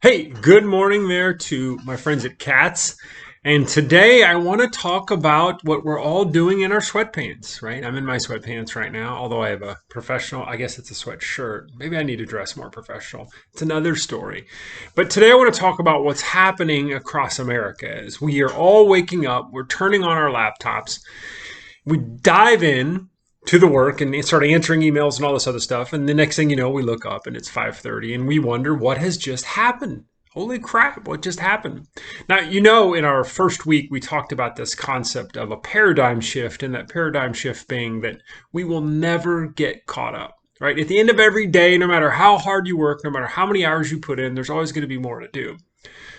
Hey, good morning there to my friends at Cats. And today I want to talk about what we're all doing in our sweatpants, right? I'm in my sweatpants right now, although I have a professional, I guess it's a sweatshirt. Maybe I need to dress more professional. It's another story. But today I want to talk about what's happening across America as we are all waking up, we're turning on our laptops, we dive in to the work and start answering emails and all this other stuff. And the next thing you know, we look up and it's 5:30 and we wonder what has just happened. Holy crap, what just happened? Now, in our first week, we talked about this concept of a paradigm shift, and that paradigm shift being that we will never get caught up, right? At the end of every day, no matter how hard you work, no matter how many hours you put in, there's always going to be more to do.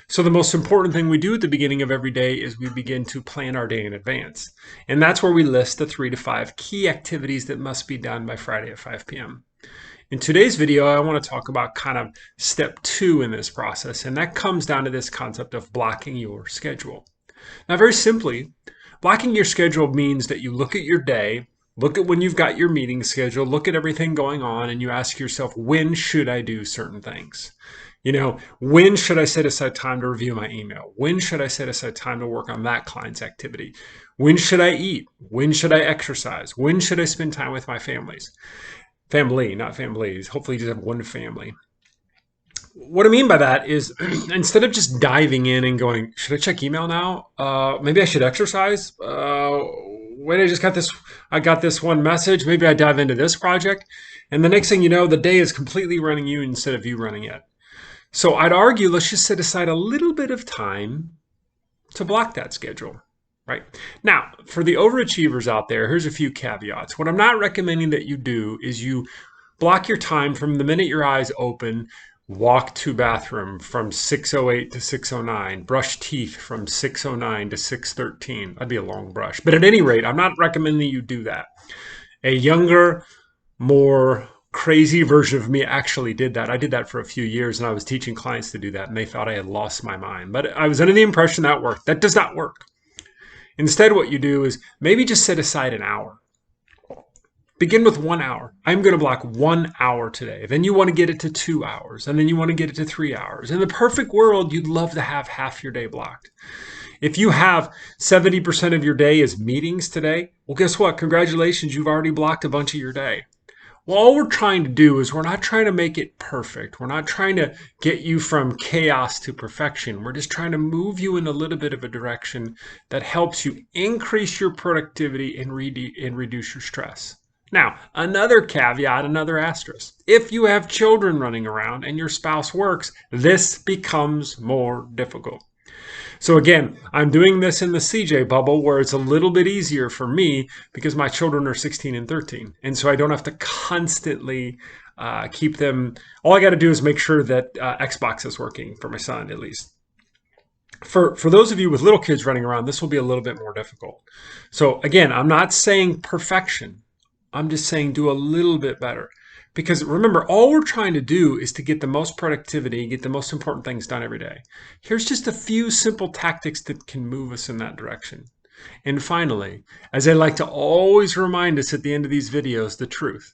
So the most important thing we do at the beginning of every day is we begin to plan our day in advance. And that's where we list the 3 to 5 key activities that must be done by Friday at 5 p.m. In today's video, I want to talk about kind of step 2 in this process, and that comes down to this concept of blocking your schedule. Now, very simply, blocking your schedule means that you look at your day, look at when you've got your meeting scheduled, look at everything going on, and you ask yourself, when should I do certain things? When should I set aside time to review my email? When should I set aside time to work on that client's activity? When should I eat? When should I exercise? When should I spend time with my families? Family, not families. Hopefully you just have one family. What I mean by that is instead of just diving in and going, should I check email now? Maybe I should exercise. Wait, I got this one message. Maybe I dive into this project. And the next thing you know, the day is completely running you instead of you running it. So I'd argue let's just set aside a little bit of time to block that schedule, right? Now, for the overachievers out there, here's a few caveats. What I'm not recommending that you do is you block your time from the minute your eyes open, walk to bathroom from 6:08 to 6:09, brush teeth from 6:09 to 6:13. That'd be a long brush. But at any rate, I'm not recommending you do that. A younger, more crazy version of me actually did that. I did that for a few years and I was teaching clients to do that and they thought I had lost my mind. But I was under the impression that worked. That does not work. Instead, what you do is maybe just set aside an hour. Begin with 1 hour. I'm going to block 1 hour today. Then you want to get it to 2 hours. And then you want to get it to 3 hours. In the perfect world, you'd love to have half your day blocked. If you have 70% of your day as meetings today, well, guess what? Congratulations, you've already blocked a bunch of your day. Well, all we're trying to do is we're not trying to make it perfect. We're not trying to get you from chaos to perfection. We're just trying to move you in a little bit of a direction that helps you increase your productivity and reduce your stress. Now, another caveat, another asterisk. If you have children running around and your spouse works, this becomes more difficult. So again, I'm doing this in the CJ bubble where it's a little bit easier for me because my children are 16 and 13. And so I don't have to constantly keep them. All I got to do is make sure that Xbox is working for my son, at least. For those of you with little kids running around, this will be a little bit more difficult. So again, I'm not saying perfection. I'm just saying do a little bit better. Because remember, all we're trying to do is to get the most productivity, get the most important things done every day. Here's just a few simple tactics that can move us in that direction. And finally, as I like to always remind us at the end of these videos, the truth.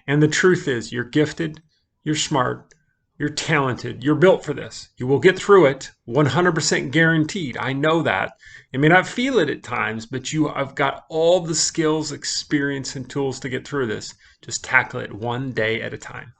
And the truth is you're gifted, you're smart, you're talented, you're built for this. You will get through it, 100% guaranteed. I know that. You may not feel it at times, but you have got all the skills, experience, and tools to get through this. Just tackle it one day at a time.